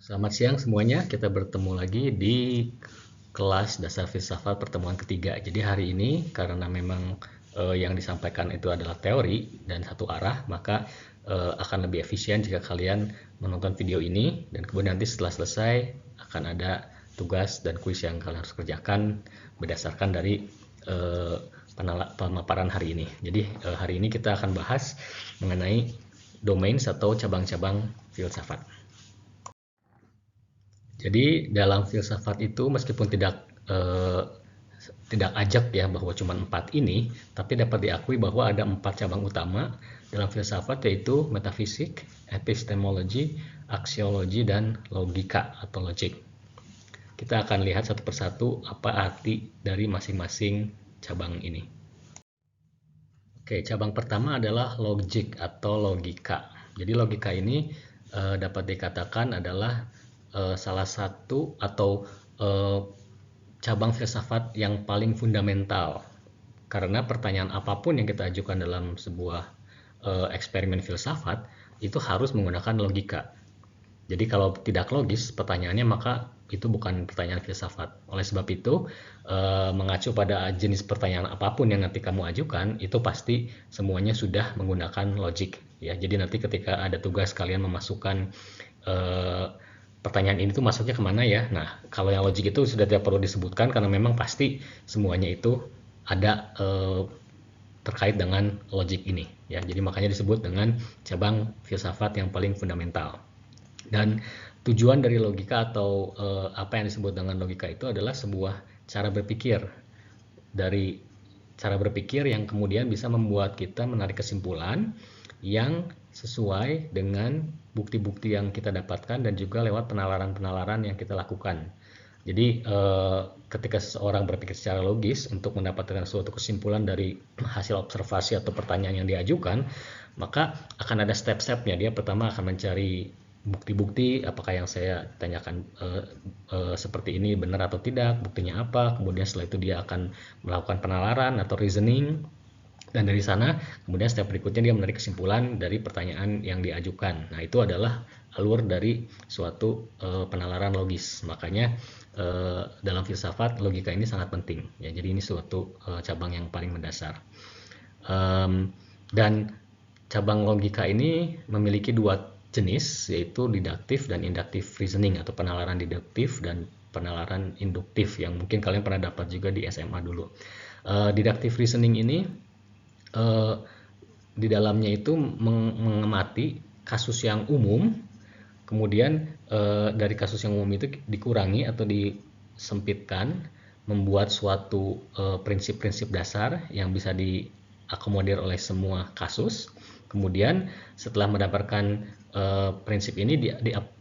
Selamat siang semuanya, kita bertemu lagi di kelas dasar filsafat pertemuan ketiga. Jadi hari ini karena memang yang disampaikan itu adalah teori dan satu arah, maka akan lebih efisien jika kalian menonton video ini dan kemudian nanti setelah selesai akan ada tugas dan kuis yang kalian harus kerjakan berdasarkan dari eh, pemaparan hari ini. Jadi hari ini kita akan bahas mengenai domain atau cabang-cabang filsafat. Jadi dalam filsafat itu meskipun tidak ajak ya bahwa cuma 4 ini, tapi dapat diakui bahwa ada 4 cabang utama dalam filsafat, yaitu metafisik, epistemologi, aksiologi, dan logika atau logic. Kita akan lihat satu persatu apa arti dari masing-masing cabang ini. Oke, cabang pertama adalah logic atau logika. Jadi logika ini dapat dikatakan adalah salah satu atau eh, cabang filsafat yang paling fundamental. Karena pertanyaan apapun yang kita ajukan dalam sebuah eksperimen filsafat itu harus menggunakan logika. Jadi kalau tidak logis pertanyaannya, maka itu bukan pertanyaan filsafat. Oleh sebab itu, mengacu pada jenis pertanyaan apapun yang nanti kamu ajukan, itu pasti semuanya sudah menggunakan logik. Ya, jadi nanti ketika ada tugas kalian memasukkan eh, pertanyaan ini tuh masuknya kemana ya. Nah, kalau yang logik itu sudah tidak perlu disebutkan karena memang pasti semuanya itu ada terkait dengan logik ini. Ya, jadi makanya disebut dengan cabang filsafat yang paling fundamental. Dan tujuan dari logika atau apa yang disebut dengan logika itu adalah sebuah cara berpikir. Dari cara berpikir yang kemudian bisa membuat kita menarik kesimpulan yang sesuai dengan bukti-bukti yang kita dapatkan dan juga lewat penalaran-penalaran yang kita lakukan. Jadi ketika seseorang berpikir secara logis untuk mendapatkan suatu kesimpulan dari hasil observasi atau pertanyaan yang diajukan, maka akan ada step-stepnya. Dia pertama akan mencari bukti-bukti apakah yang saya tanyakan seperti ini benar atau tidak, buktinya apa. Kemudian setelah itu dia akan melakukan penalaran atau reasoning, dan dari sana kemudian step berikutnya dia menarik kesimpulan dari pertanyaan yang diajukan. Nah, itu adalah alur dari suatu penalaran logis. Makanya dalam filsafat logika ini sangat penting. Ya, jadi ini suatu cabang yang paling mendasar. Dan cabang logika ini memiliki dua jenis, yaitu deduktif dan induktif reasoning atau penalaran deduktif dan penalaran induktif yang mungkin kalian pernah dapat juga di SMA dulu. Deductive reasoning ini di dalamnya itu mengamati kasus yang umum, kemudian dari kasus yang umum itu dikurangi atau disempitkan, membuat suatu prinsip-prinsip dasar yang bisa diakomodir oleh semua kasus. Kemudian setelah mendapatkan prinsip ini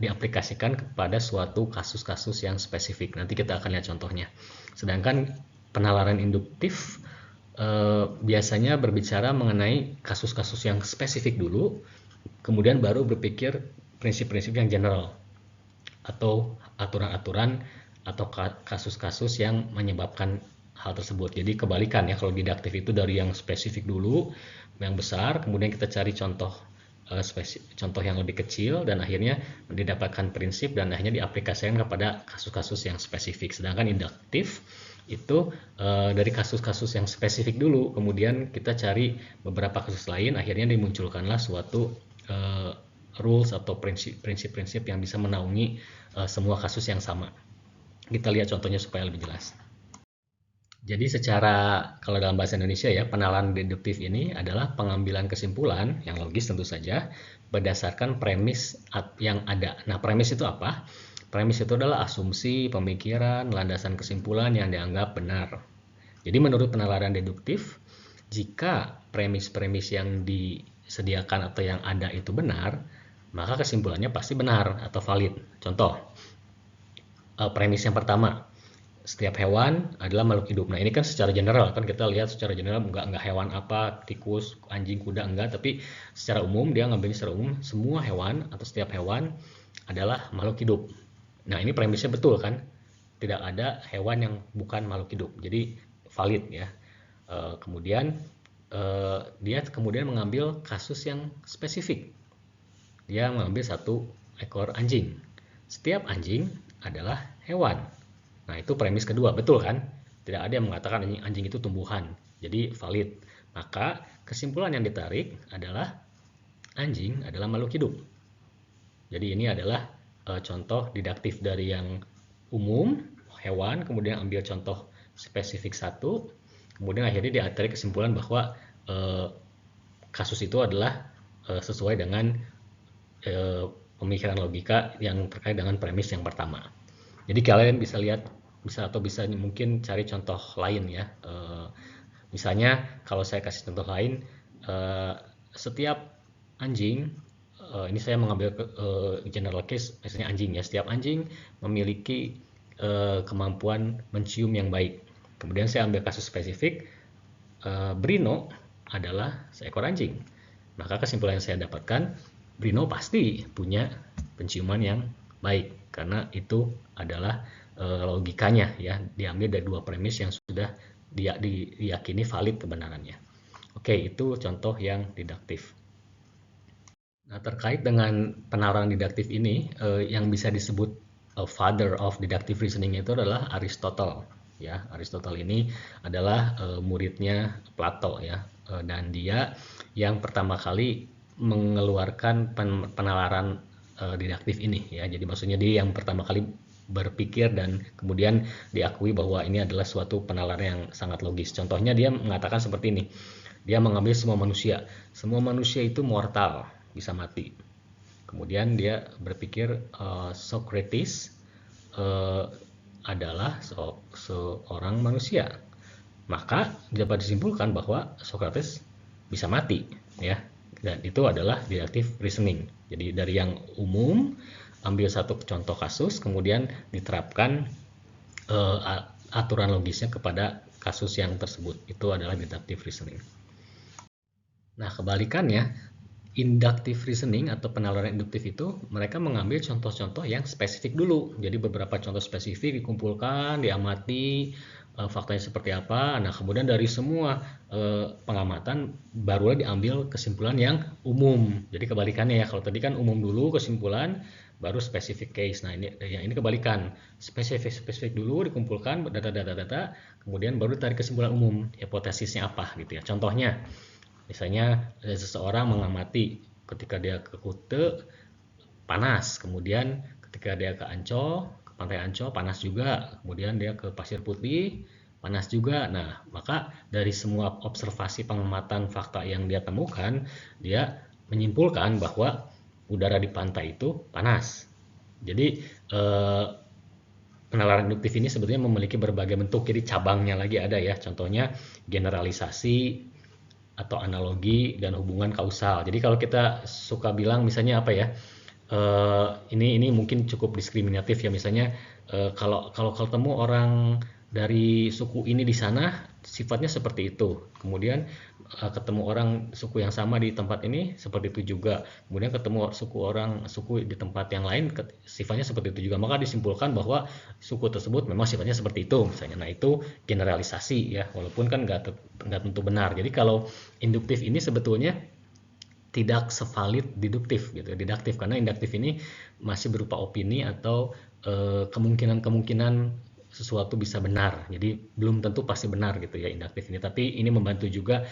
diaplikasikan kepada suatu kasus-kasus yang spesifik. Nanti kita akan lihat contohnya. Sedangkan penalaran induktif biasanya berbicara mengenai kasus-kasus yang spesifik dulu, kemudian baru berpikir prinsip-prinsip yang general atau aturan-aturan atau kasus-kasus yang menyebabkan hal tersebut. Jadi kebalikan ya, kalau deduktif itu dari yang spesifik dulu, yang besar, kemudian kita cari contoh yang lebih kecil dan akhirnya didapatkan prinsip dan akhirnya diaplikasikan kepada kasus-kasus yang spesifik. Sedangkan induktif itu dari kasus-kasus yang spesifik dulu, kemudian kita cari beberapa kasus lain, akhirnya dimunculkanlah suatu rules atau prinsip-prinsip yang bisa menaungi semua kasus yang sama. Kita lihat contohnya supaya lebih jelas. Jadi kalau dalam bahasa Indonesia ya, penalaran deduktif ini adalah pengambilan kesimpulan yang logis tentu saja berdasarkan premis yang ada. Nah, premis itu apa? Premis itu adalah asumsi, pemikiran, landasan kesimpulan yang dianggap benar. Jadi menurut penalaran deduktif, jika premis-premis yang disediakan atau yang ada itu benar, maka kesimpulannya pasti benar atau valid. Contoh, premis yang pertama, setiap hewan adalah makhluk hidup. Nah, ini kan secara general, kan kita lihat secara general enggak hewan apa, tikus, anjing, kuda, enggak, tapi secara umum dia ngambilnya secara umum semua hewan atau setiap hewan adalah makhluk hidup. Nah, ini premisnya betul kan? Tidak ada hewan yang bukan makhluk hidup. Jadi valid ya. Kemudian dia kemudian mengambil kasus yang spesifik. Dia mengambil satu ekor anjing. setiap anjing adalah hewan. Nah, itu premis kedua, betul kan? Tidak ada yang mengatakan anjing itu tumbuhan, jadi valid. Maka kesimpulan yang ditarik adalah anjing adalah makhluk hidup. Jadi ini adalah contoh didaktif dari yang umum, hewan, kemudian ambil contoh spesifik satu, kemudian akhirnya ditarik kesimpulan bahwa kasus itu adalah sesuai dengan pemikiran logika yang terkait dengan premis yang pertama. Jadi kalian bisa lihat, bisa mungkin cari contoh lain ya. Misalnya kalau saya kasih contoh lain, setiap anjing, ini saya mengambil general case, misalnya anjing ya, setiap anjing memiliki kemampuan mencium yang baik. Kemudian saya ambil kasus spesifik, Brino adalah seekor anjing. Maka kesimpulan yang saya dapatkan, Brino pasti punya penciuman yang baik karena itu adalah logikanya ya, diambil dari dua premis yang sudah diyakini valid kebenarannya. Oke, itu contoh yang didaktif. Nah, terkait dengan penalaran didaktif ini, yang bisa disebut father of deductive reasoning itu adalah Aristotle. Ya, Aristotle ini adalah muridnya Plato ya, dan dia yang pertama kali mengeluarkan penalaran didaktif ini ya. Jadi maksudnya dia yang pertama kali berpikir dan kemudian diakui bahwa ini adalah suatu penalaran yang sangat logis. Contohnya dia mengatakan seperti ini. Dia mengambil semua manusia. Semua manusia itu mortal, bisa mati. Kemudian dia berpikir Socrates adalah seorang manusia. Maka dapat disimpulkan bahwa Socrates bisa mati, ya. Dan itu adalah deductive reasoning. Jadi dari yang umum ambil satu contoh kasus, kemudian diterapkan aturan logisnya kepada kasus yang tersebut. Itu adalah deductive reasoning. Nah, kebalikannya, inductive reasoning atau penalaran induktif itu mereka mengambil contoh-contoh yang spesifik dulu. Jadi beberapa contoh spesifik dikumpulkan, diamati faktanya seperti apa. Nah, kemudian dari semua pengamatan barulah diambil kesimpulan yang umum. Jadi kebalikannya ya, kalau tadi kan umum dulu kesimpulan, baru specific case. Nah, ini kebalikan. Spesifik dulu dikumpulkan data, kemudian baru tarik kesimpulan umum, hipotesisnya apa gitu ya. Contohnya, misalnya ada seseorang mengamati ketika dia ke Kute panas, kemudian ketika dia ke Ancol, ke pantai Ancol panas juga, kemudian dia ke Pasir Putih panas juga. Nah, maka dari semua observasi pengamatan fakta yang dia temukan, dia menyimpulkan bahwa udara di pantai itu panas. Jadi penalaran induktif ini sebetulnya memiliki berbagai bentuk, jadi cabangnya lagi ada ya. Contohnya generalisasi atau analogi dan hubungan kausal. Jadi kalau kita suka bilang misalnya apa ya, ini mungkin cukup diskriminatif ya, misalnya kalau ketemu orang dari suku ini di sana sifatnya seperti itu, kemudian ketemu orang suku yang sama di tempat ini seperti itu juga, kemudian ketemu suku di tempat yang lain sifatnya seperti itu juga, maka disimpulkan bahwa suku tersebut memang sifatnya seperti itu misalnya. Nah, itu generalisasi ya, walaupun kan nggak tentu benar. Jadi kalau induktif ini sebetulnya tidak sevalid deduktif gitu, didaktif, karena induktif ini masih berupa opini atau kemungkinan-kemungkinan sesuatu bisa benar. Jadi belum tentu pasti benar gitu ya induktif ini. Tapi ini membantu juga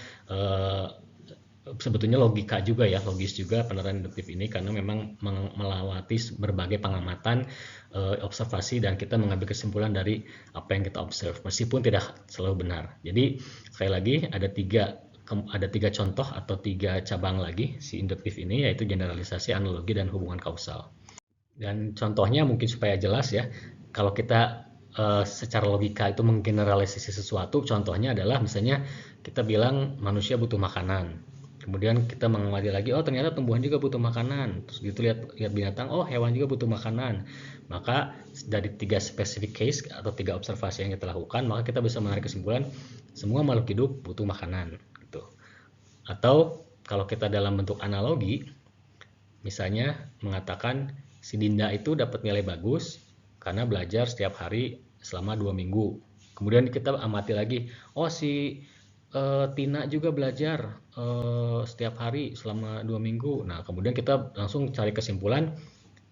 sebetulnya logika juga ya, logis juga penerapan induktif ini, karena memang melewati berbagai pengamatan, observasi, dan kita mengambil kesimpulan dari apa yang kita observe meskipun tidak selalu benar. Jadi sekali lagi ada tiga contoh atau tiga cabang lagi si induktif ini, yaitu generalisasi, analogi, dan hubungan kausal. Dan contohnya mungkin supaya jelas ya, kalau kita secara logika itu menggeneralisasi sesuatu, contohnya adalah misalnya kita bilang manusia butuh makanan, kemudian kita mengamati lagi, oh ternyata tumbuhan juga butuh makanan, terus gitu lihat binatang, oh hewan juga butuh makanan. Maka dari tiga specific case atau tiga observasi yang kita lakukan, maka kita bisa menarik kesimpulan semua makhluk hidup butuh makanan gitu. Atau kalau kita dalam bentuk analogi, misalnya mengatakan si Dinda itu dapat nilai bagus karena belajar setiap hari selama 2 minggu. Kemudian kita amati lagi, oh si Tina juga belajar setiap hari selama 2 minggu. Nah, kemudian kita langsung cari kesimpulan,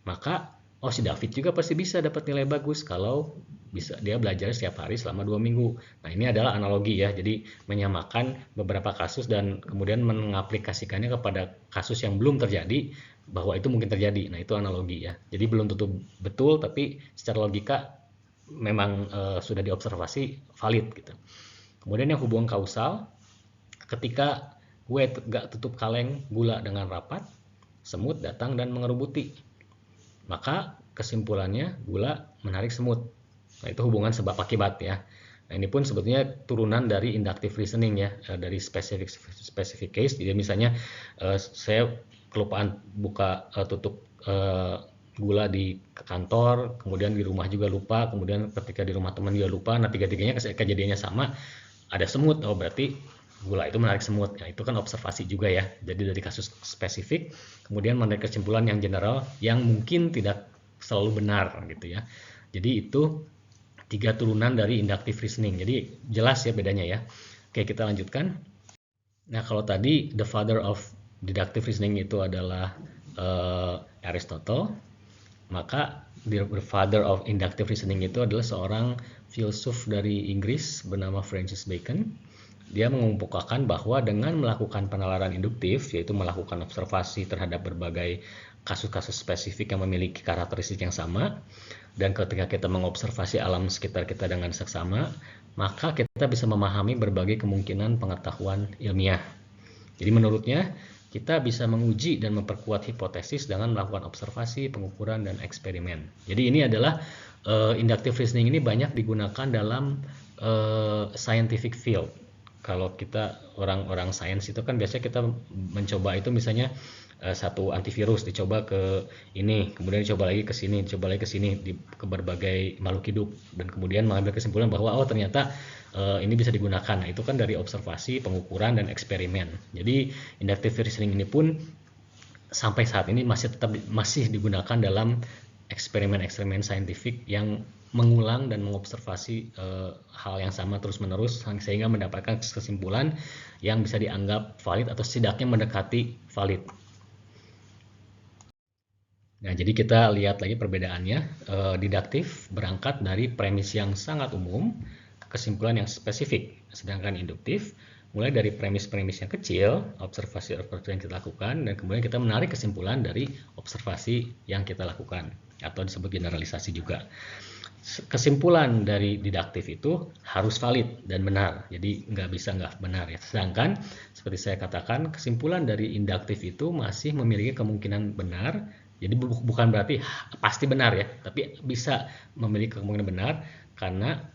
maka Oh, si David juga pasti bisa dapat nilai bagus kalau bisa dia belajar setiap hari selama 2 minggu. Nah, ini adalah analogi ya. Jadi menyamakan beberapa kasus dan kemudian mengaplikasikannya kepada kasus yang belum terjadi bahwa itu mungkin terjadi. Nah, itu analogi ya. Jadi belum tentu betul, tapi secara logika memang sudah diobservasi valid gitu. Kemudian yang hubungan kausal, ketika gue gak tutup kaleng gula dengan rapat, semut datang dan mengerubuti. Maka kesimpulannya gula menarik semut. Nah, itu hubungan sebab akibat ya. Nah, ini pun sebetulnya turunan dari inductive reasoning ya, dari specific case. Jadi misalnya saya kelupaan buka tutup gula di kantor, kemudian di rumah juga lupa, kemudian ketika di rumah teman juga lupa. Nah, tiga-tiganya kejadiannya sama, ada semut. Oh, berarti gula itu menarik semut. Nah, itu kan observasi juga ya. Jadi dari kasus spesifik kemudian menarik kesimpulan yang general yang mungkin tidak selalu benar gitu ya. Jadi itu 3 turunan dari inductive reasoning. Jadi jelas ya bedanya ya. Oke, kita lanjutkan. Nah, kalau tadi the father of deductive reasoning itu adalah Aristotle, maka the father of inductive reasoning itu adalah seorang filsuf dari Inggris bernama Francis Bacon. Dia mengemukakan bahwa dengan melakukan penalaran induktif, yaitu melakukan observasi terhadap berbagai kasus-kasus spesifik yang memiliki karakteristik yang sama, dan ketika kita mengobservasi alam sekitar kita dengan seksama, maka kita bisa memahami berbagai kemungkinan pengetahuan ilmiah. Jadi menurutnya, kita bisa menguji dan memperkuat hipotesis dengan melakukan observasi, pengukuran, dan eksperimen. Jadi ini adalah inductive reasoning ini banyak digunakan dalam scientific field. Kalau kita orang-orang sains itu kan biasanya kita mencoba itu misalnya satu antivirus dicoba ke ini, kemudian dicoba lagi ke sini, dicoba lagi ke sini ke berbagai makhluk hidup, dan kemudian mengambil kesimpulan bahwa oh ternyata ini bisa digunakan. Nah, itu kan dari observasi, pengukuran, dan eksperimen. Jadi inductive reasoning ini pun sampai saat ini masih digunakan dalam eksperimen-eksperimen saintifik yang mengulang dan mengobservasi hal yang sama terus-menerus sehingga mendapatkan kesimpulan yang bisa dianggap valid atau setidaknya mendekati valid. Nah, jadi kita lihat lagi perbedaannya. Didaktif berangkat dari premis yang sangat umum, kesimpulan yang spesifik, sedangkan induktif mulai dari premis-premis yang kecil, observasi-observasi yang kita lakukan, dan kemudian kita menarik kesimpulan dari observasi yang kita lakukan, atau disebut generalisasi juga. Kesimpulan dari didaktif itu harus valid dan benar, jadi nggak bisa nggak benar ya. Sedangkan seperti saya katakan, kesimpulan dari induktif itu masih memiliki kemungkinan benar, jadi bukan berarti pasti benar ya, tapi bisa memiliki kemungkinan benar karena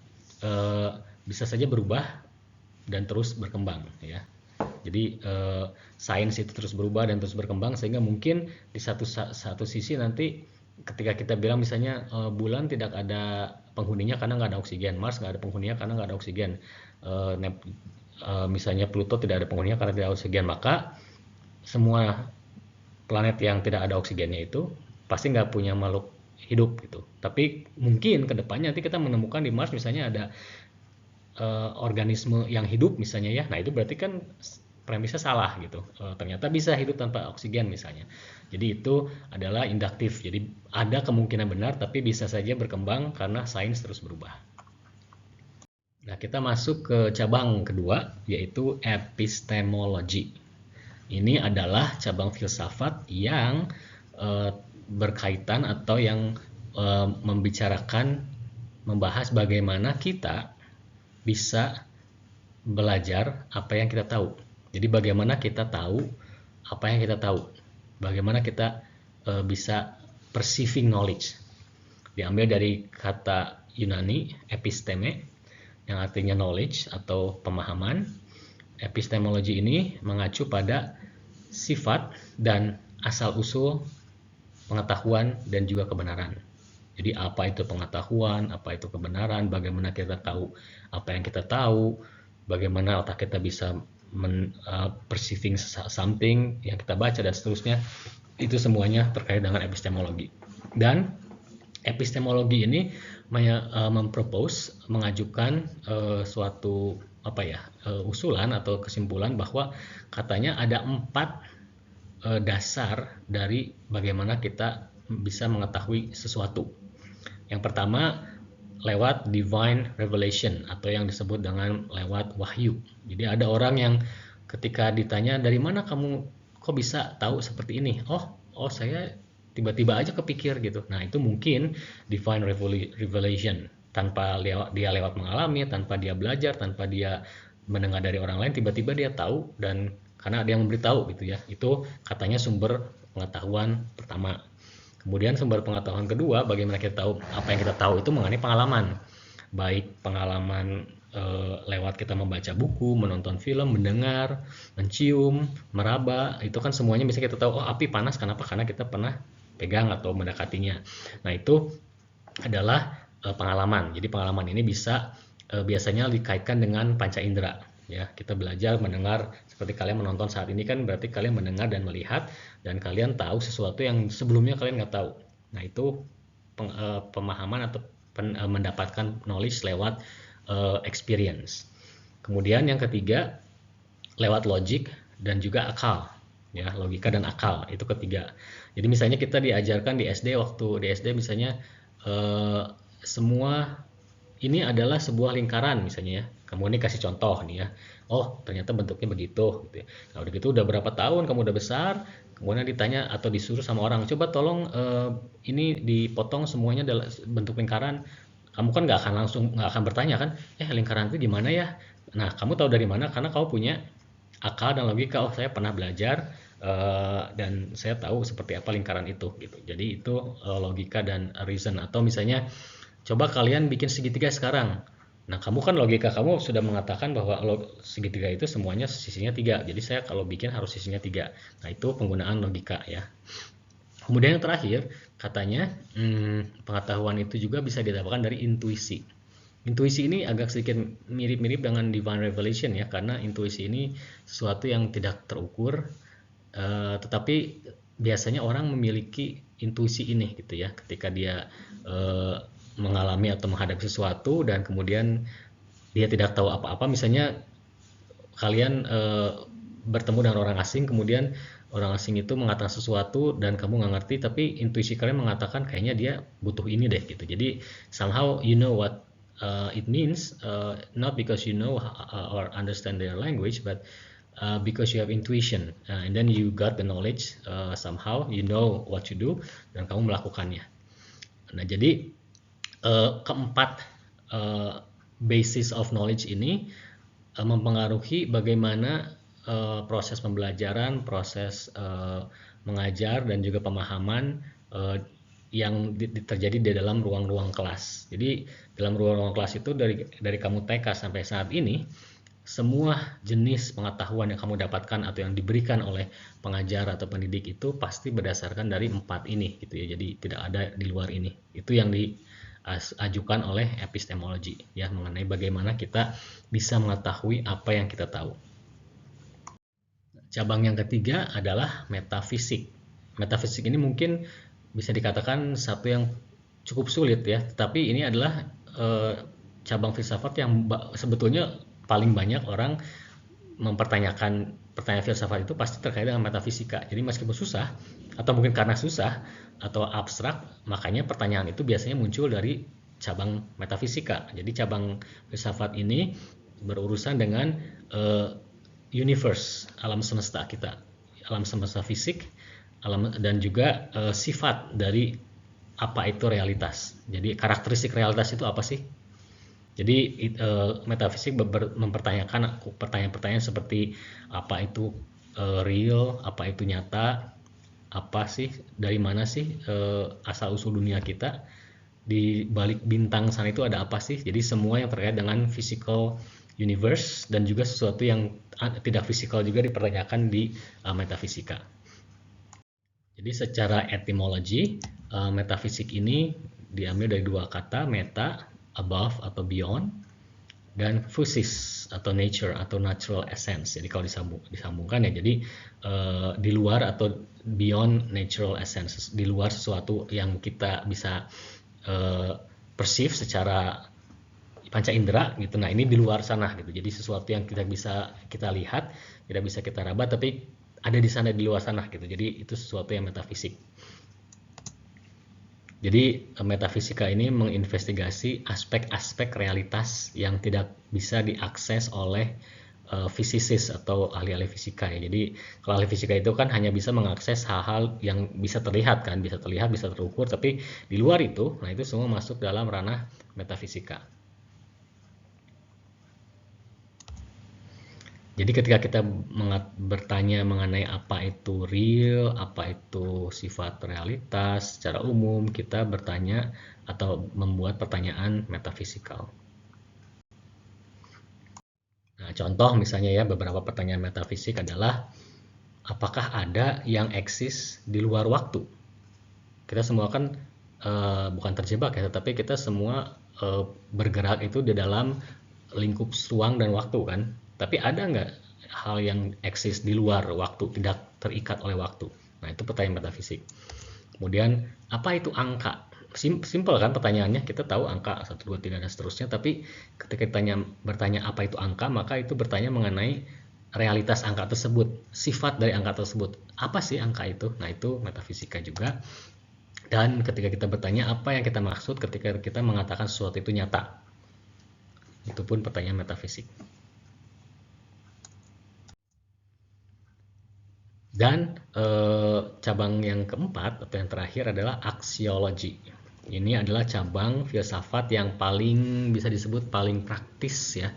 bisa saja berubah dan terus berkembang ya. Jadi sains itu terus berubah dan terus berkembang sehingga mungkin di satu sisi nanti ketika kita bilang misalnya bulan tidak ada penghuninya karena nggak ada oksigen, Mars nggak ada penghuninya karena nggak ada oksigen, misalnya Pluto tidak ada penghuninya karena tidak ada oksigen, maka semua planet yang tidak ada oksigennya itu pasti nggak punya makhluk hidup gitu. Tapi mungkin kedepannya nanti kita menemukan di Mars misalnya ada organisme yang hidup misalnya ya. Nah, itu berarti kan premisnya salah gitu. Ternyata bisa hidup tanpa oksigen misalnya. Jadi itu adalah induktif. Jadi ada kemungkinan benar tapi bisa saja berkembang karena sains terus berubah. Nah, kita masuk ke cabang kedua yaitu epistemologi. Ini adalah cabang filsafat yang berkaitan atau yang membahas bagaimana kita bisa belajar apa yang kita tahu. Jadi bagaimana kita tahu apa yang kita tahu. Bagaimana kita bisa perceiving knowledge. Diambil dari kata Yunani episteme yang artinya knowledge atau pemahaman. Epistemologi ini mengacu pada sifat dan asal-usul pengetahuan dan juga kebenaran. Jadi apa itu pengetahuan, apa itu kebenaran, bagaimana kita tahu apa yang kita tahu, bagaimana otak kita bisa perceiving something yang kita baca dan seterusnya. Itu semuanya terkait dengan epistemologi. Dan epistemologi ini mengajukan suatu usulan atau kesimpulan bahwa katanya ada 4 dasar dari bagaimana kita bisa mengetahui sesuatu. Yang pertama lewat divine revelation atau yang disebut dengan lewat wahyu. Jadi ada orang yang ketika ditanya dari mana kamu kok bisa tahu seperti ini? Oh saya tiba-tiba aja kepikir gitu. Nah itu mungkin divine revelation, tanpa dia lewat mengalami, tanpa dia belajar, tanpa dia mendengar dari orang lain, tiba-tiba dia tahu dan karena ada yang memberitahu gitu ya. Itu katanya sumber pengetahuan pertama. Kemudian sumber pengetahuan kedua, bagaimana kita tahu apa yang kita tahu itu mengenai pengalaman. Baik pengalaman lewat kita membaca buku, menonton film, mendengar, mencium, meraba, itu kan semuanya bisa kita tahu, oh api panas kenapa? Karena kita pernah pegang atau mendekatinya. Nah itu adalah pengalaman. Jadi pengalaman ini bisa biasanya dikaitkan dengan panca indera. Ya, kita belajar mendengar seperti kalian menonton saat ini kan berarti kalian mendengar dan melihat dan kalian tahu sesuatu yang sebelumnya kalian nggak tahu. Nah itu pemahaman atau mendapatkan knowledge lewat experience. Kemudian yang ketiga lewat logic dan juga akal, ya logika dan akal itu ketiga. Jadi misalnya kita diajarkan di SD, waktu di SD misalnya semua ini adalah sebuah lingkaran misalnya ya. Kamu ini kasih contoh nih ya. Oh, ternyata bentuknya begitu gitu ya. Nah, udah gitu udah berapa tahun kamu udah besar, kemudian ditanya atau disuruh sama orang, coba tolong ini dipotong semuanya dalam bentuk lingkaran. Kamu kan nggak akan bertanya kan, lingkaran itu gimana ya? Nah, kamu tahu dari mana? Karena kamu punya akal dan logika. Oh, saya pernah belajar dan saya tahu seperti apa lingkaran itu gitu. Jadi itu logika dan reason. Atau misalnya coba kalian bikin segitiga sekarang. Nah, kamu kan logika kamu sudah mengatakan bahwa segitiga itu semuanya sisinya 3. Jadi saya kalau bikin harus sisinya 3. Nah, itu penggunaan logika ya. Kemudian yang terakhir, katanya pengetahuan itu juga bisa didapatkan dari intuisi. Intuisi ini agak sedikit mirip-mirip dengan divine revelation ya, karena intuisi ini sesuatu yang tidak terukur, tetapi biasanya orang memiliki intuisi ini gitu ya, ketika dia mengalami atau menghadapi sesuatu dan kemudian dia tidak tahu apa-apa. Misalnya kalian bertemu dengan orang asing, kemudian orang asing itu mengatakan sesuatu dan kamu nggak ngerti, tapi intuisi kalian mengatakan kayaknya dia butuh ini deh gitu. Jadi somehow you know what it means, not because you know or understand their language, but because you have intuition, and then you got the knowledge, somehow you know what you do dan kamu melakukannya. Nah jadi keempat basis of knowledge ini mempengaruhi bagaimana proses pembelajaran, proses mengajar dan juga pemahaman yang terjadi di dalam ruang-ruang kelas. Jadi dalam ruang-ruang kelas itu dari kamu TK sampai saat ini, semua jenis pengetahuan yang kamu dapatkan atau yang diberikan oleh pengajar atau pendidik itu pasti berdasarkan dari 4 ini gitu ya. Jadi tidak ada di luar ini. Itu yang diajukan oleh epistemologi ya, mengenai bagaimana kita bisa mengetahui apa yang kita tahu. Cabang yang ketiga adalah metafisik. Metafisik ini mungkin bisa dikatakan satu yang cukup sulit ya, tetapi ini adalah cabang filsafat yang sebetulnya paling banyak orang mempertanyakan. Pertanyaan filsafat itu pasti terkait dengan metafisika. Jadi meskipun susah atau mungkin karena susah atau abstrak, makanya pertanyaan itu biasanya muncul dari cabang metafisika. Jadi cabang filsafat ini berurusan dengan universe, alam semesta kita, alam semesta fisik, dan juga sifat dari apa itu realitas. Jadi karakteristik realitas itu apa sih? Jadi metafisik mempertanyakan pertanyaan-pertanyaan seperti apa itu real, apa itu nyata, apa sih, dari mana sih asal usul dunia kita, di balik bintang sana itu ada apa sih. Jadi semua yang terkait dengan physical universe dan juga sesuatu yang tidak fisikal juga dipertanyakan di metafisika. Jadi secara etimologi, metafisik ini diambil dari 2 kata, meta above atau beyond, dan physis atau nature atau natural essence. Jadi kalau disambungkan ya, jadi di luar atau beyond natural essence, di luar sesuatu yang kita bisa perceive secara panca indera gitu. Nah ini di luar sana gitu. Jadi sesuatu yang kita lihat, tidak bisa kita raba, tapi ada di sana, di luar sana gitu. Jadi itu sesuatu yang metafisik. Jadi metafisika ini menginvestigasi aspek-aspek realitas yang tidak bisa diakses oleh fisikis atau ahli-ahli fisika ya. Jadi kalau ahli fisika itu kan hanya bisa mengakses hal-hal yang bisa terlihat kan, bisa terlihat, bisa terukur, tapi di luar itu, nah itu semua masuk dalam ranah metafisika. Jadi ketika kita bertanya mengenai apa itu real, apa itu sifat realitas, secara umum kita bertanya atau membuat pertanyaan metafisikal. Nah, contoh misalnya ya, beberapa pertanyaan metafisik adalah apakah ada yang eksis di luar waktu? Kita semua kan bukan terjebak ya, tetapi kita semua bergerak itu di dalam lingkup ruang dan waktu kan. Tapi ada nggak hal yang eksis di luar waktu, tidak terikat oleh waktu? Nah, itu pertanyaan metafisik. Kemudian, apa itu angka? Simpel kan pertanyaannya, kita tahu angka 1, 2, 3 dan seterusnya, tapi ketika bertanya apa itu angka, maka itu bertanya mengenai realitas angka tersebut, sifat dari angka tersebut. Apa sih angka itu? Nah, itu metafisika juga. Dan ketika kita bertanya apa yang kita maksud ketika kita mengatakan sesuatu itu nyata, itu pun pertanyaan metafisik. Dan cabang yang keempat atau yang terakhir adalah aksiologi. Ini adalah cabang filsafat yang paling bisa disebut paling praktis ya,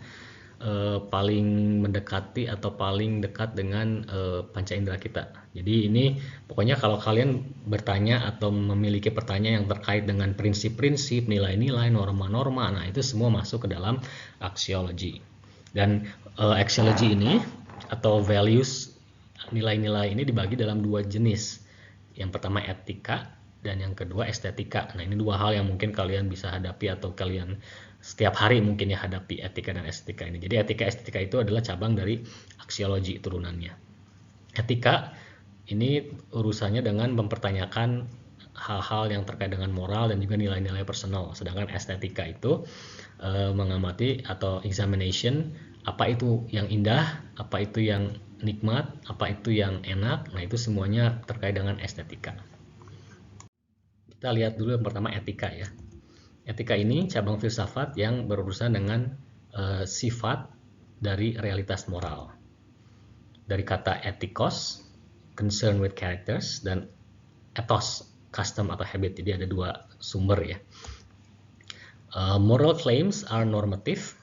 paling mendekati atau paling dekat dengan panca indera kita. Jadi ini pokoknya kalau kalian bertanya atau memiliki pertanyaan yang terkait dengan prinsip-prinsip, nilai-nilai, norma-norma, nah itu semua masuk ke dalam aksiologi. Dan aksiologi ini atau values, nilai-nilai ini dibagi dalam dua jenis. Yang pertama etika dan yang kedua estetika. Nah, ini dua hal yang mungkin kalian bisa hadapi atau kalian setiap hari mungkin ya hadapi, etika dan estetika ini. Jadi etika estetika itu adalah cabang dari aksiologi turunannya. Etika ini urusannya dengan mempertanyakan hal-hal yang terkait dengan moral dan juga nilai-nilai personal. Sedangkan estetika itu mengamati atau examination apa itu yang indah, apa itu yang nikmat, apa itu yang enak. Nah, itu semuanya terkait dengan estetika. Kita lihat dulu yang pertama etika ya. Etika ini cabang filsafat yang berurusan dengan sifat dari realitas moral. Dari kata ethikos, concern with characters, dan ethos, custom atau habit. Jadi ada dua sumber ya. Moral claims are normative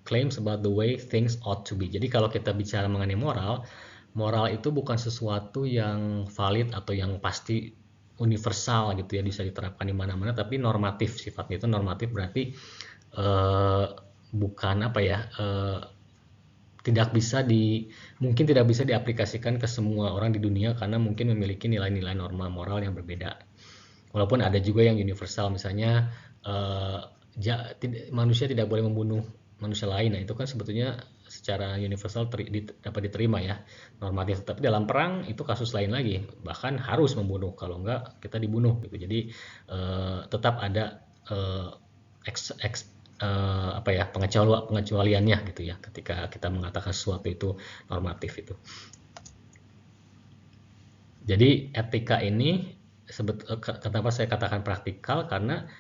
claims about the way things ought to be. Jadi kalau kita bicara mengenai moral, moral itu bukan sesuatu yang valid atau yang pasti universal gitu ya, bisa diterapkan di mana-mana, tapi normatif. Sifatnya itu normatif berarti bukan apa ya, mungkin tidak bisa diaplikasikan ke semua orang di dunia karena mungkin memiliki nilai-nilai norma moral yang berbeda. Walaupun ada juga yang universal, misalnya manusia tidak boleh membunuh manusia lain. Nah, itu kan sebetulnya secara universal dapat diterima ya, normatif. Tapi dalam perang itu kasus lain lagi, bahkan harus membunuh, kalau enggak kita dibunuh gitu. Jadi tetap ada pengecualiannya gitu ya ketika kita mengatakan sesuatu itu normatif itu. Jadi etika ini kenapa saya katakan praktikal, karena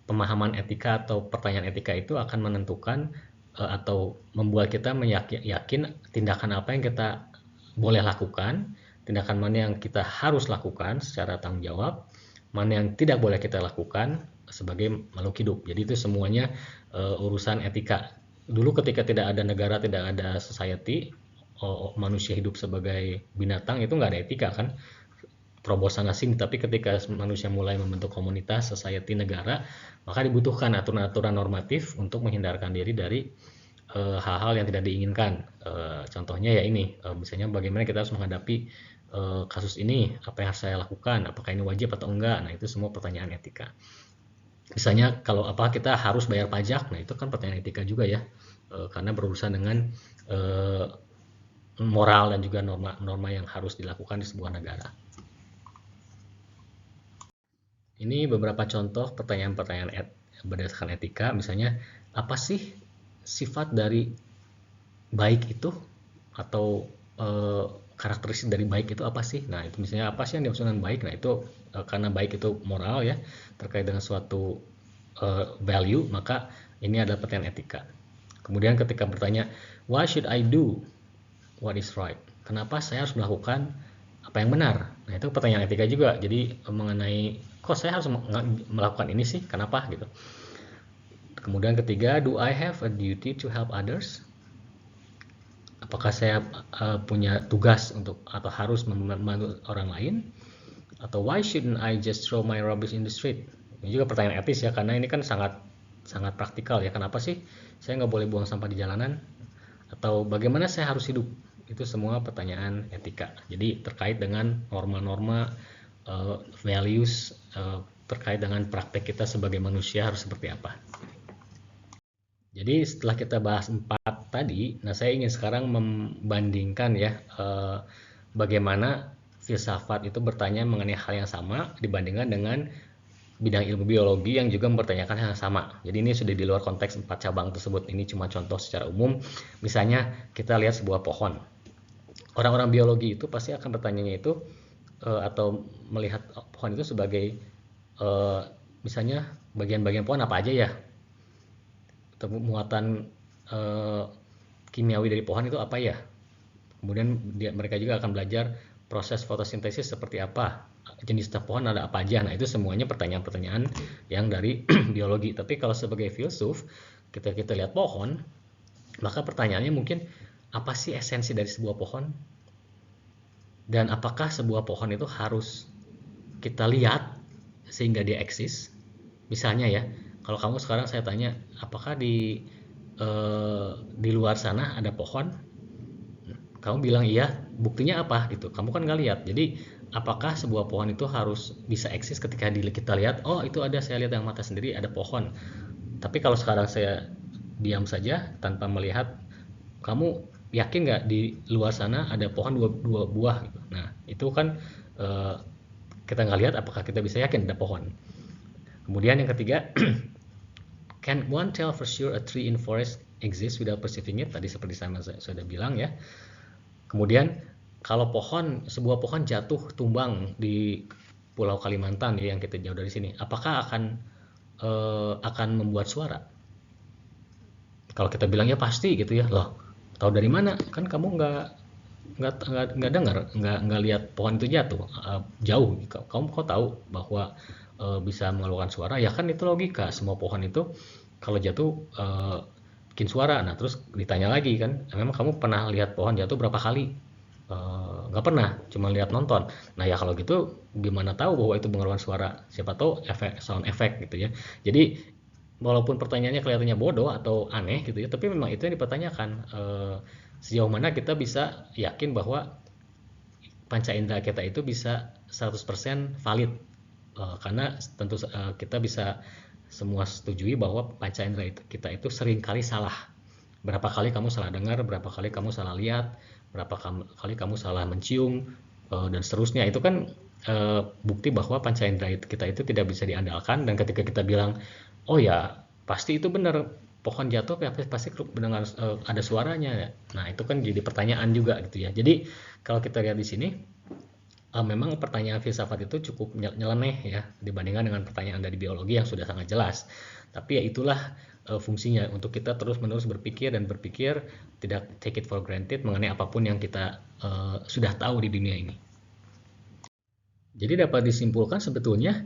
pemahaman etika atau pertanyaan etika itu akan menentukan atau membuat kita yakin tindakan apa yang kita boleh lakukan, tindakan mana yang kita harus lakukan secara tanggung jawab, mana yang tidak boleh kita lakukan sebagai makhluk hidup. Jadi itu semuanya urusan etika. Dulu ketika tidak ada negara, tidak ada society, manusia hidup sebagai binatang, itu nggak ada etika kan, terobosan asing. Tapi ketika manusia mulai membentuk komunitas, society, negara, maka dibutuhkan aturan-aturan normatif untuk menghindarkan diri dari hal-hal yang tidak diinginkan. Contohnya ya ini, misalnya bagaimana kita harus menghadapi kasus ini, apa yang harus saya lakukan, apakah ini wajib atau enggak. Nah, itu semua pertanyaan etika. Misalnya kalau apa kita harus bayar pajak, nah itu kan pertanyaan etika juga ya, karena berurusan dengan moral dan juga norma-norma yang harus dilakukan di sebuah negara. Ini beberapa contoh pertanyaan-pertanyaan berdasarkan etika. Misalnya, apa sih sifat dari baik itu, atau karakteristik dari baik itu apa sih? Nah, itu misalnya apa sih yang dimaksud dengan baik? Nah, itu karena baik itu moral ya, terkait dengan suatu value, maka ini adalah pertanyaan etika. Kemudian ketika bertanya, why should I do what is right? Kenapa saya harus melakukan apa yang benar? Nah, itu pertanyaan etika juga. Jadi mengenai kok saya harus melakukan ini sih? Kenapa gitu? Kemudian ketiga, do I have a duty to help others? Apakah saya punya tugas untuk atau harus membantu orang lain? Atau why shouldn't I just throw my rubbish in the street? Ini juga pertanyaan etis ya, karena ini kan sangat praktikal ya. Kenapa sih saya nggak boleh buang sampah di jalanan? Atau bagaimana saya harus hidup? Itu semua pertanyaan etika. Jadi terkait dengan norma-norma, values, terkait dengan praktek kita sebagai manusia harus seperti apa. Jadi setelah kita bahas 4 tadi, nah saya ingin sekarang membandingkan ya, bagaimana filsafat itu bertanya mengenai hal yang sama dibandingkan dengan bidang ilmu biologi yang juga mempertanyakan hal yang sama. Jadi ini sudah di luar konteks 4 cabang tersebut. Ini cuma contoh secara umum. Misalnya kita lihat sebuah pohon. Orang-orang biologi itu pasti akan bertanyanya itu atau melihat pohon itu sebagai misalnya bagian-bagian pohon apa aja ya, muatan kimiawi dari pohon itu apa ya. Kemudian mereka juga akan belajar proses fotosintesis seperti apa, jenis pohon ada apa aja. Nah, itu semuanya pertanyaan-pertanyaan yang dari biologi. Tapi kalau sebagai filsuf, kita lihat pohon, maka pertanyaannya mungkin apa sih esensi dari sebuah pohon? Dan apakah sebuah pohon itu harus kita lihat sehingga dia eksis? Misalnya ya, kalau kamu sekarang saya tanya, apakah di luar sana ada pohon? Kamu bilang iya, buktinya apa gitu? Kamu kan nggak lihat. Jadi apakah sebuah pohon itu harus bisa eksis ketika kita lihat? Oh, itu ada, saya lihat dengan mata sendiri ada pohon. Tapi kalau sekarang saya diam saja tanpa melihat, kamu yakin nggak di luar sana ada pohon dua buah gitu? Nah, itu kan kita nggak lihat, apakah kita bisa yakin ada pohon? Kemudian yang ketiga, can one tell for sure a tree in forest exists without perceiving it? Tadi seperti saya sudah bilang ya. Kemudian kalau sebuah pohon jatuh tumbang di Pulau Kalimantan ya, yang kita jauh dari sini, apakah akan membuat suara? Kalau kita bilangnya pasti gitu ya, loh, tahu dari mana? Kan kamu nggak dengar, nggak lihat pohon itu jatuh jauh. Kamu kok tahu bahwa bisa mengeluarkan suara? Ya kan itu logika. Semua pohon itu kalau jatuh bikin suara. Nah, terus ditanya lagi kan, memang kamu pernah lihat pohon jatuh berapa kali? Nggak pernah, cuma lihat nonton. Nah ya kalau gitu gimana tahu bahwa itu mengeluarkan suara? Siapa tahu sound effect gitu ya. Jadi walaupun pertanyaannya kelihatannya bodoh atau aneh gitu ya, tapi memang itu yang dipertanyakan. Sejauh mana kita bisa yakin bahwa panca indera kita itu bisa 100% valid? Karena tentu kita bisa semua setujui bahwa panca indera kita itu sering kali salah. Berapa kali kamu salah dengar, berapa kali kamu salah lihat, berapa kali kamu salah mencium, dan seterusnya. Itu kan bukti bahwa panca indera kita itu tidak bisa diandalkan. Dan ketika kita bilang, oh ya pasti itu benar, pohon jatuh pasti mendengar ada suaranya. Nah itu kan jadi pertanyaan juga gitu ya. Jadi kalau kita lihat di sini, memang pertanyaan filsafat itu cukup nyeleneh ya dibandingkan dengan pertanyaan dari biologi yang sudah sangat jelas. Tapi ya itulah fungsinya, untuk kita terus-menerus berpikir dan berpikir, tidak take it for granted mengenai apapun yang kita sudah tahu di dunia ini. Jadi dapat disimpulkan sebetulnya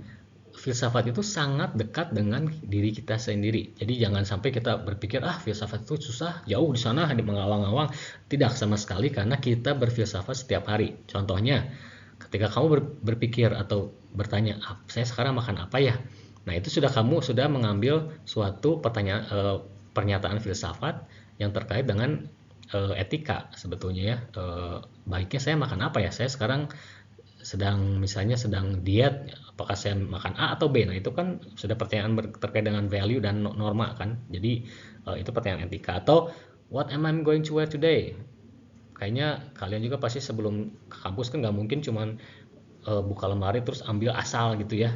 filsafat itu sangat dekat dengan diri kita sendiri. Jadi jangan sampai kita berpikir filsafat itu susah, jauh di sana mengawang-awang. Tidak sama sekali, karena kita berfilsafat setiap hari. Contohnya, ketika kamu berpikir atau bertanya, saya sekarang makan apa ya? Nah itu kamu sudah mengambil suatu pernyataan filsafat yang terkait dengan etika sebetulnya ya. Baiknya saya makan apa ya? Saya sekarang misalnya sedang diet, apakah saya makan A atau B? Nah itu kan sudah pertanyaan terkait dengan value dan norma kan. Jadi itu pertanyaan etika. Atau what am I going to wear today? Kayaknya kalian juga pasti sebelum ke kampus kan nggak mungkin cuman buka lemari terus ambil asal gitu ya.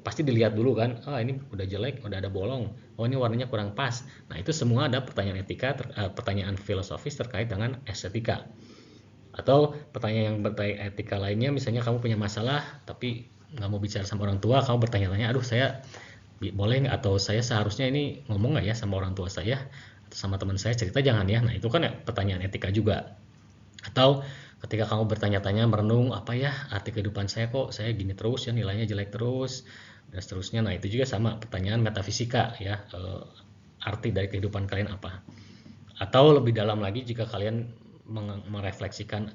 Pasti dilihat dulu kan, ini udah jelek, udah ada bolong, ini warnanya kurang pas. Nah itu semua ada pertanyaan etika, pertanyaan filosofis terkait dengan estetika. Atau pertanyaan yang berkait etika lainnya, misalnya kamu punya masalah tapi nggak mau bicara sama orang tua, kamu bertanya-tanya, aduh saya boleh nggak, atau saya seharusnya ini ngomong nggak ya sama orang tua saya atau sama teman saya, cerita jangan ya. Nah itu kan ya pertanyaan etika juga. Atau ketika kamu bertanya-tanya merenung, apa ya arti kehidupan saya, kok saya gini terus ya, nilainya jelek terus dan seterusnya. Nah itu juga sama pertanyaan metafisika ya, arti dari kehidupan kalian apa. Atau lebih dalam lagi, jika kalian merefleksikan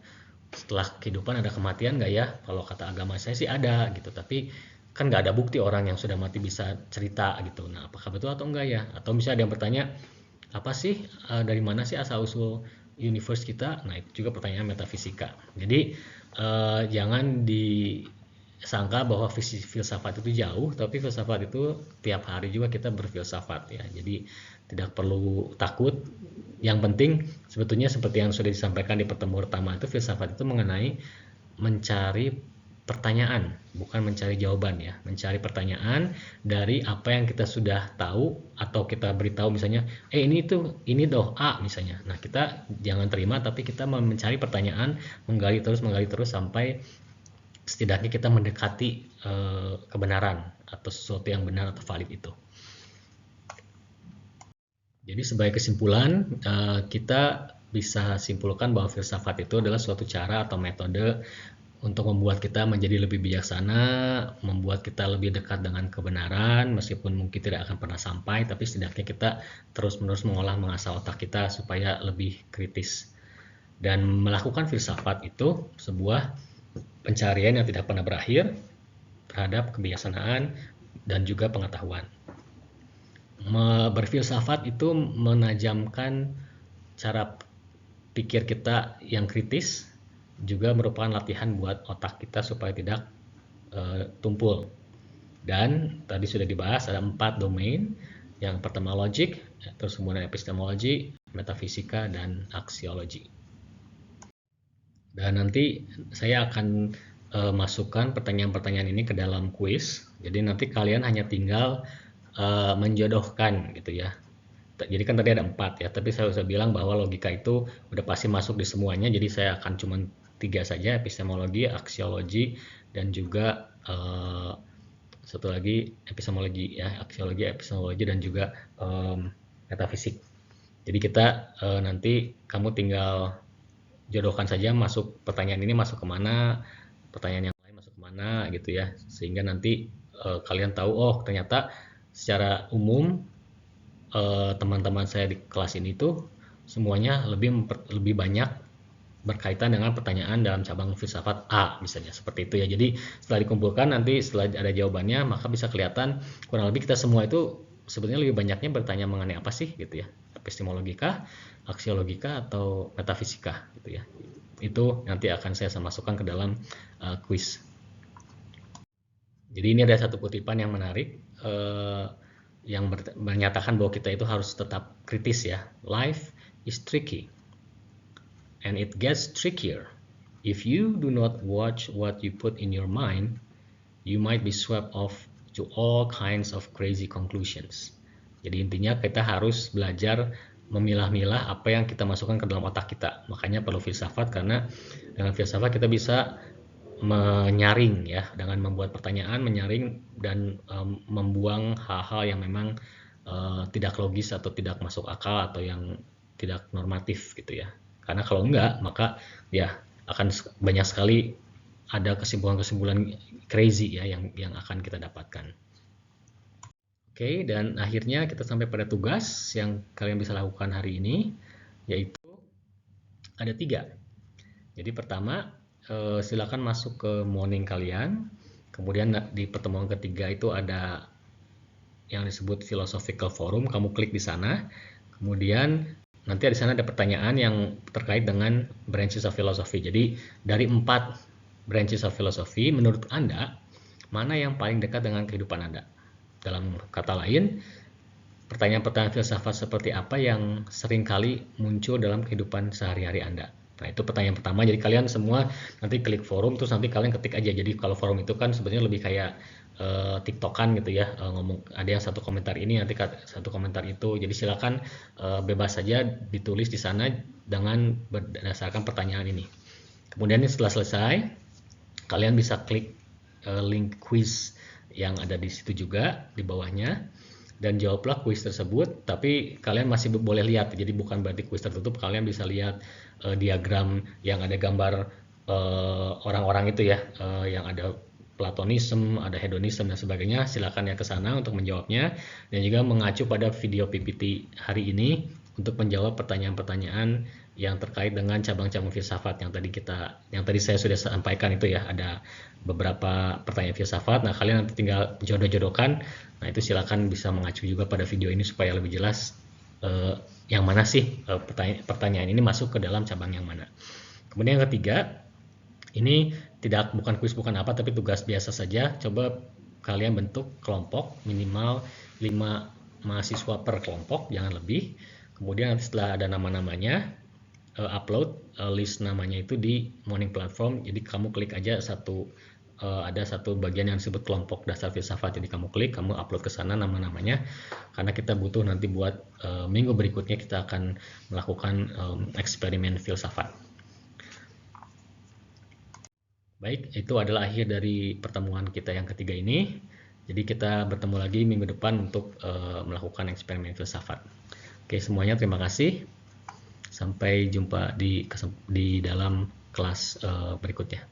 setelah kehidupan ada kematian nggak ya, kalau kata agama saya sih ada gitu, tapi kan nggak ada bukti orang yang sudah mati bisa cerita gitu. Nah apakah betul atau enggak ya. Atau misalnya ada yang bertanya, apa sih dari mana sih asal usul universe kita. Nah itu juga pertanyaan metafisika. Jadi jangan disangka bahwa filsafat itu jauh, tapi filsafat itu tiap hari juga kita berfilsafat ya. Jadi tidak perlu takut. Yang penting sebetulnya seperti yang sudah disampaikan di pertemuan pertama, itu filsafat itu mengenai mencari pertanyaan, bukan mencari jawaban ya. Mencari pertanyaan dari apa yang kita sudah tahu atau kita beritahu, misalnya ini doh A misalnya. Nah kita jangan terima, tapi kita mencari pertanyaan, menggali terus sampai setidaknya kita mendekati kebenaran atau sesuatu yang benar atau valid itu. Jadi sebagai kesimpulan, kita bisa simpulkan bahwa filsafat itu adalah suatu cara atau metode untuk membuat kita menjadi lebih bijaksana, membuat kita lebih dekat dengan kebenaran, meskipun mungkin tidak akan pernah sampai, tapi setidaknya kita terus-menerus mengasah otak kita supaya lebih kritis. Dan melakukan filsafat itu sebuah pencarian yang tidak pernah berakhir terhadap kebijaksanaan dan juga pengetahuan. Berfilsafat itu menajamkan cara pikir kita yang kritis, juga merupakan latihan buat otak kita supaya tidak tumpul. Dan tadi sudah dibahas ada 4 domain. Yang pertama logik, terus kemudian epistemologi, metafisika, dan aksiologi. Dan nanti saya akan masukkan pertanyaan-pertanyaan ini ke dalam kuis. Jadi nanti kalian hanya tinggal menjodohkan gitu ya. Jadi kan tadi ada 4 ya, tapi saya sudah bilang bahwa logika itu udah pasti masuk di semuanya, jadi saya akan cuma 3 saja, epistemologi, aksiologi, dan juga satu lagi epistemologi ya, aksiologi, epistemologi, dan juga metafisik. Jadi kita nanti kamu tinggal jodohkan saja masuk pertanyaan ini masuk kemana, pertanyaan yang lain masuk kemana gitu ya, sehingga nanti kalian tahu, oh ternyata secara umum teman-teman saya di kelas ini tuh semuanya lebih banyak berkaitan dengan pertanyaan dalam cabang filsafat A misalnya, seperti itu ya. Jadi setelah dikumpulkan nanti setelah ada jawabannya, maka bisa kelihatan kurang lebih kita semua itu sebenarnya lebih banyaknya bertanya mengenai apa sih gitu ya, epistemologika, aksiologika, atau metafisika gitu ya. Itu nanti akan saya masukkan ke dalam kuis. Jadi ini ada satu kutipan yang menarik yang menyatakan bahwa kita itu harus tetap kritis ya. Life is tricky and it gets trickier. If you do not watch what you put in your mind, you might be swept off to all kinds of crazy conclusions. Jadi intinya kita harus belajar memilah-milah apa yang kita masukkan ke dalam otak kita. Makanya perlu filsafat, karena dengan filsafat kita bisa menyaring ya, dengan membuat pertanyaan, menyaring dan membuang hal-hal yang memang tidak logis atau tidak masuk akal atau yang tidak normatif gitu ya. Karena kalau enggak, maka ya akan banyak sekali ada kesimpulan-kesimpulan crazy ya yang akan kita dapatkan. Oke, dan akhirnya kita sampai pada tugas yang kalian bisa lakukan hari ini, yaitu ada 3. Jadi pertama, silakan masuk ke morning kalian. Kemudian di pertemuan ketiga itu ada yang disebut philosophical forum, kamu klik di sana. Kemudian nanti di sana ada pertanyaan yang terkait dengan branches of philosophy. Jadi dari 4 branches of philosophy, menurut Anda mana yang paling dekat dengan kehidupan Anda? Dalam kata lain, pertanyaan-pertanyaan filsafat seperti apa yang sering kali muncul dalam kehidupan sehari-hari Anda? Nah itu pertanyaan pertama. Jadi kalian semua nanti klik forum, terus nanti kalian ketik aja. Jadi kalau forum itu kan sebenarnya lebih kayak tiktokan gitu ya, ngomong ada yang satu komentar ini nanti satu komentar itu. Jadi silakan bebas saja ditulis di sana dengan berdasarkan pertanyaan ini. Kemudian setelah selesai, kalian bisa klik link quiz yang ada di situ juga di bawahnya, dan jawablah kuis tersebut. Tapi kalian masih boleh lihat, jadi bukan berarti kuis tertutup. Kalian bisa lihat diagram yang ada gambar orang-orang itu ya, yang ada platonisme, ada hedonisme dan sebagainya. Silakan ya ke sana untuk menjawabnya, dan juga mengacu pada video PPT hari ini untuk menjawab pertanyaan-pertanyaan yang terkait dengan cabang-cabang filsafat yang tadi saya sudah sampaikan itu ya. Ada beberapa pertanyaan filsafat. Nah, kalian nanti tinggal jodoh-jodohkan. Nah, itu silakan bisa mengacu juga pada video ini supaya lebih jelas yang mana sih pertanyaan ini masuk ke dalam cabang yang mana. Kemudian yang ketiga, ini bukan kuis, bukan apa, tapi tugas biasa saja. Coba kalian bentuk kelompok minimal 5 mahasiswa per kelompok, jangan lebih. Kemudian setelah ada nama-namanya, upload list namanya itu di Morning Platform. Jadi kamu klik aja ada satu bagian yang disebut kelompok dasar filsafat. Jadi kamu klik, kamu upload ke sana nama-namanya, karena kita butuh nanti buat minggu berikutnya kita akan melakukan eksperimen filsafat. Baik, itu adalah akhir dari pertemuan kita yang ketiga ini. Jadi kita bertemu lagi minggu depan untuk melakukan eksperimen filsafat. Oke, semuanya terima kasih. Sampai jumpa di dalam kelas berikutnya.